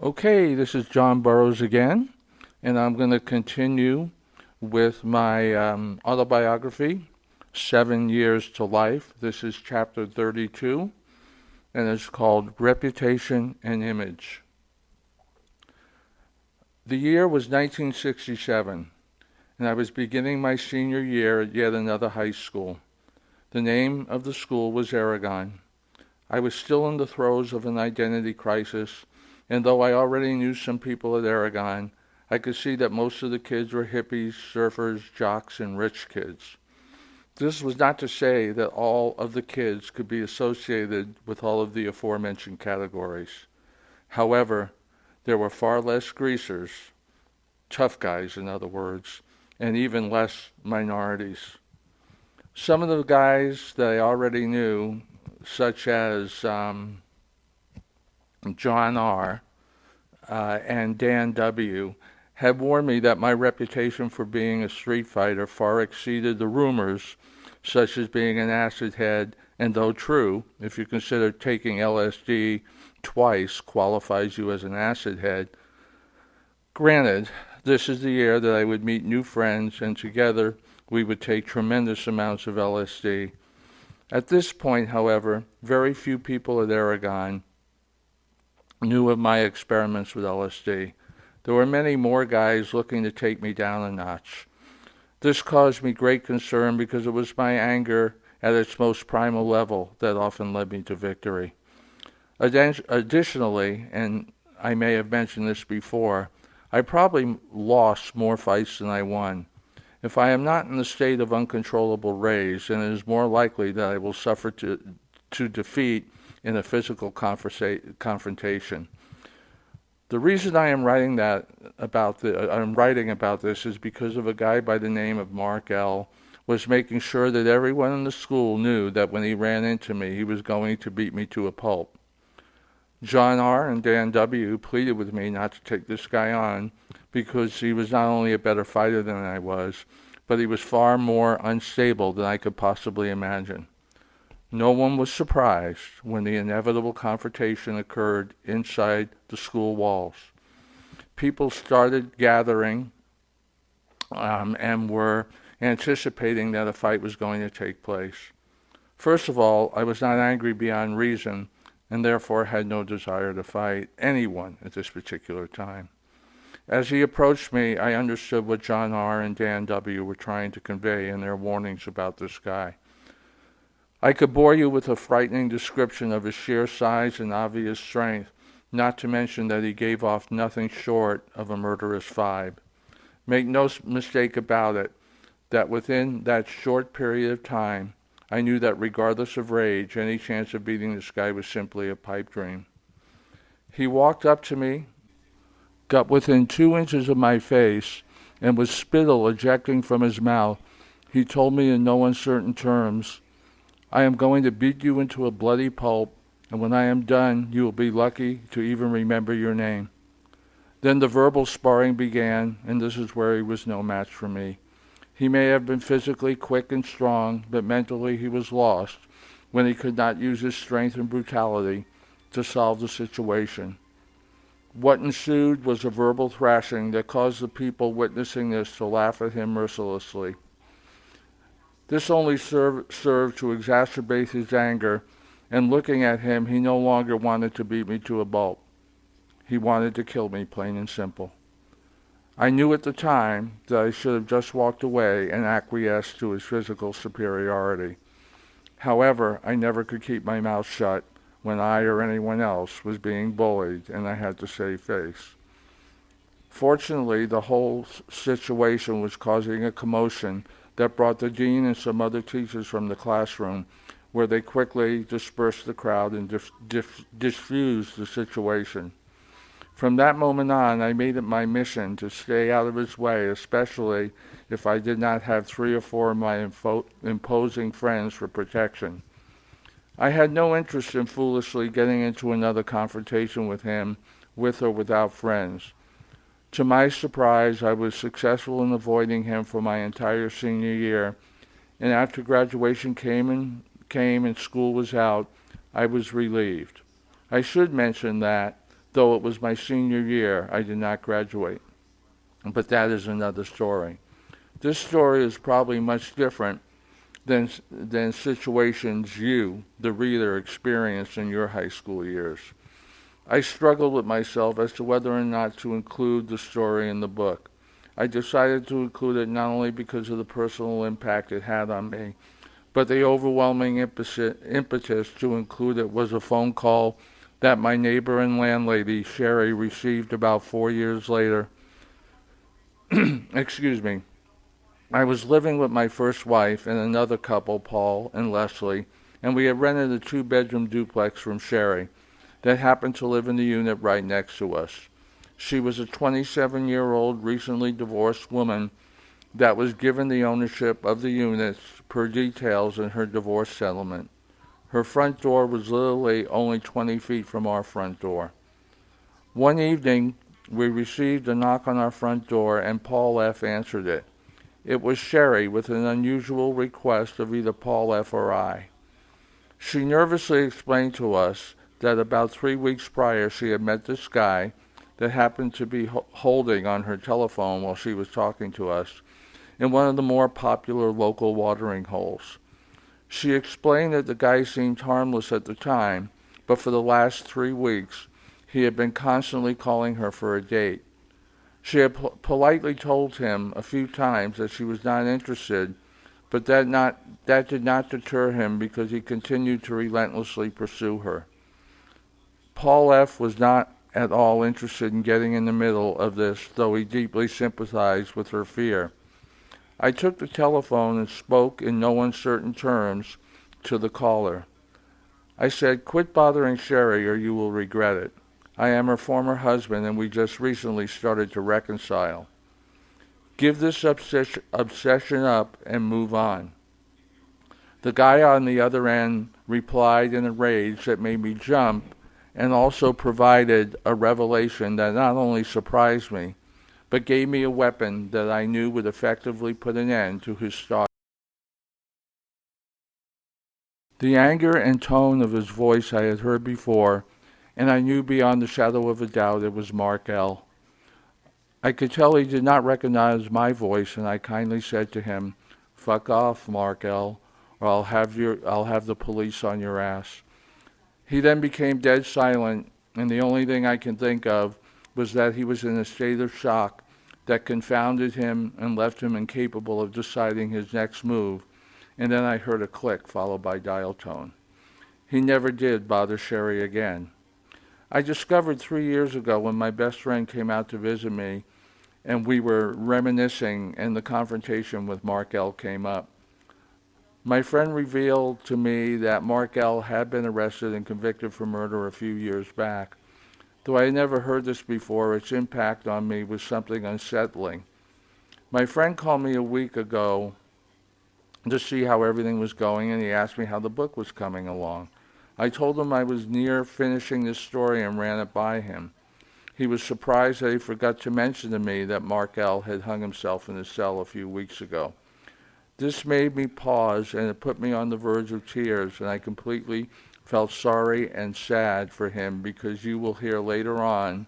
Okay, this is John Burroughs again, and I'm going to continue with my autobiography, 7 Years to Life. This is chapter 32, and it's called Reputation and Image. The year was 1967, and I was beginning my senior year at yet another high school. The name of the school was Aragon. I was still in the throes of an identity crisis, and though I already knew some people at Aragon, I could see that most of the kids were hippies, surfers, jocks, and rich kids. This was not to say that all of the kids could be associated with all of the aforementioned categories. However, there were far less greasers, tough guys in other words, and even less minorities. Some of the guys that I already knew, such as John R. And Dan W., had warned me that my reputation for being a street fighter far exceeded the rumors, such as being an acid head, and though true, if you consider taking LSD twice qualifies you as an acid head, granted, this is the year that I would meet new friends, and together we would take tremendous amounts of LSD. At this point, however, very few people at Aragon knew of my experiments with LSD. There were many more guys looking to take me down a notch. This caused me great concern because it was my anger at its most primal level that often led me to victory. Additionally, and I may have mentioned this before, I probably lost more fights than I won. If I am not in a state of uncontrollable rage, then it is more likely that I will suffer to defeat in a physical confrontation. The reason I'm writing about this is because of a guy by the name of Mark L. was making sure that everyone in the school knew that when he ran into me, he was going to beat me to a pulp. John R. and Dan W. pleaded with me not to take this guy on because he was not only a better fighter than I was, but he was far more unstable than I could possibly imagine. No one was surprised when the inevitable confrontation occurred inside the school walls. People started gathering and were anticipating that a fight was going to take place. First of all, I was not angry beyond reason and therefore had no desire to fight anyone at this particular time. As he approached me, I understood what John R. and Dan W. were trying to convey in their warnings about this guy. I could bore you with a frightening description of his sheer size and obvious strength, not to mention that he gave off nothing short of a murderous vibe. Make no mistake about it, that within that short period of time, I knew that regardless of rage, any chance of beating this guy was simply a pipe dream. He walked up to me, got within 2 inches of my face, and with spittle ejecting from his mouth, he told me in no uncertain terms, "I am going to beat you into a bloody pulp, and when I am done, you will be lucky to even remember your name." Then the verbal sparring began, and this is where he was no match for me. He may have been physically quick and strong, but mentally he was lost when he could not use his strength and brutality to solve the situation. What ensued was a verbal thrashing that caused the people witnessing this to laugh at him mercilessly. This only served to exacerbate his anger, and looking at him, he no longer wanted to beat me to a pulp. He wanted to kill me, plain and simple. I knew at the time that I should have just walked away and acquiesced to his physical superiority. However, I never could keep my mouth shut when I or anyone else was being bullied and I had to save face. Fortunately, the whole situation was causing a commotion that brought the dean and some other teachers from the classroom, where they quickly dispersed the crowd and diffused the situation. From that moment on, I made it my mission to stay out of his way, especially if I did not have 3 or 4 of my imposing friends for protection. I had no interest in foolishly getting into another confrontation with him, with or without friends. To my surprise, I was successful in avoiding him for my entire senior year, and after graduation came and school was out, I was relieved. I should mention that Though it was my senior year, I did not graduate. But that is another story. This story is probably much different than situations you, the reader, experienced in your high school years. I struggled with myself as to whether or not to include the story in the book. I decided to include it not only because of the personal impact it had on me, but the overwhelming impetus to include it was a phone call that my neighbor and landlady, Sherry, received about 4 years later. Excuse me. I was living with my first wife and another couple, Paul and Leslie, and we had rented a two-bedroom duplex from Sherry that happened to live in the unit right next to us. She was a 27-year-old recently divorced woman that was given the ownership of the units per details in her divorce settlement. Her front door was literally only 20 feet from our front door. One evening, we received a knock on our front door and Paul F. answered it. It was Sherry with an unusual request of either Paul F. or I. She nervously explained to us that about 3 weeks prior she had met this guy that happened to be holding on her telephone while she was talking to us in one of the more popular local watering holes. She explained that the guy seemed harmless at the time, but for the last 3 weeks he had been constantly calling her for a date. She had politely told him a few times that she was not interested, but that did not deter him because he continued to relentlessly pursue her. Paul F. was not at all interested in getting in the middle of this, though he deeply sympathized with her fear. I took the telephone and spoke in no uncertain terms to the caller. I said, "Quit bothering Sherry or you will regret it. I am her former husband and we just recently started to reconcile. Give this obsession up and move on." The guy on the other end replied in a rage that made me jump and also provided a revelation that not only surprised me, but gave me a weapon that I knew would effectively put an end to his stalk. The anger and tone of his voice I had heard before, and I knew beyond the shadow of a doubt it was Mark L. I could tell he did not recognize my voice, and I kindly said to him, "Fuck off, Mark L., or I'll have the police on your ass." He then became dead silent, and the only thing I can think of was that he was in a state of shock that confounded him and left him incapable of deciding his next move, and then I heard a click followed by dial tone. He never did bother Sherry again. I discovered 3 years ago when my best friend came out to visit me and we were reminiscing and the confrontation with Mark L. came up. My friend revealed to me that Mark L. had been arrested and convicted for murder a few years back. Though I had never heard this before, its impact on me was something unsettling. My friend called me a week ago to see how everything was going, and he asked me how the book was coming along. I told him I was near finishing this story and ran it by him. He was surprised that he forgot to mention to me that Mark L. had hung himself in his cell a few weeks ago. This made me pause, and it put me on the verge of tears, and I completely felt sorry and sad for him, because you will hear later on,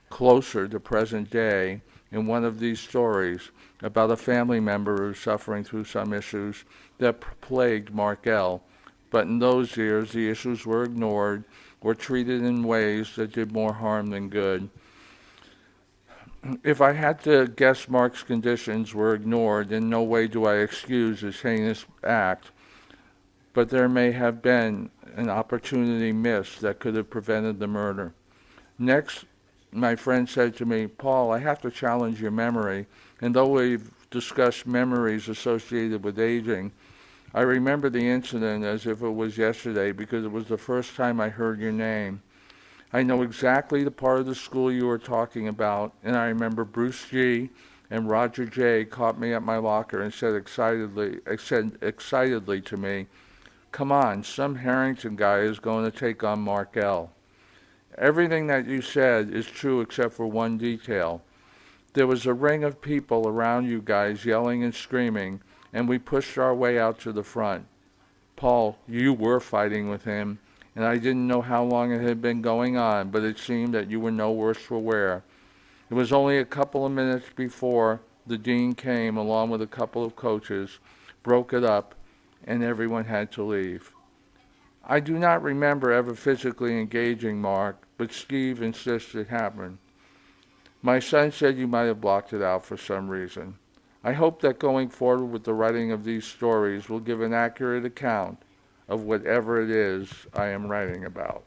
closer to present day, in one of these stories about a family member who was suffering through some issues that plagued Mark L. But in those years, the issues were ignored or treated in ways that did more harm than good. If I had to guess Mark's conditions were ignored, in no way do I excuse his heinous act, but there may have been an opportunity missed that could have prevented the murder. Next, my friend said to me, "Paul, I have to challenge your memory, and though we've discussed memories associated with aging, I remember the incident as if it was yesterday because it was the first time I heard your name. I know exactly the part of the school you were talking about, and I remember Bruce G. and Roger J. caught me at my locker and said excitedly to me, 'Come on, some Harrington guy is going to take on Mark L.' Everything that you said is true except for one detail. There was a ring of people around you guys yelling and screaming, and we pushed our way out to the front. Paul, you were fighting with him, and I didn't know how long it had been going on, but it seemed that you were no worse for wear. It was only a couple of minutes before the dean came, along with a couple of coaches, broke it up, and everyone had to leave. I do not remember ever physically engaging Mark, but Steve insists it happened. My son said you might have blocked it out for some reason. I hope that going forward with the writing of these stories will give an accurate account of whatever it is I am writing about.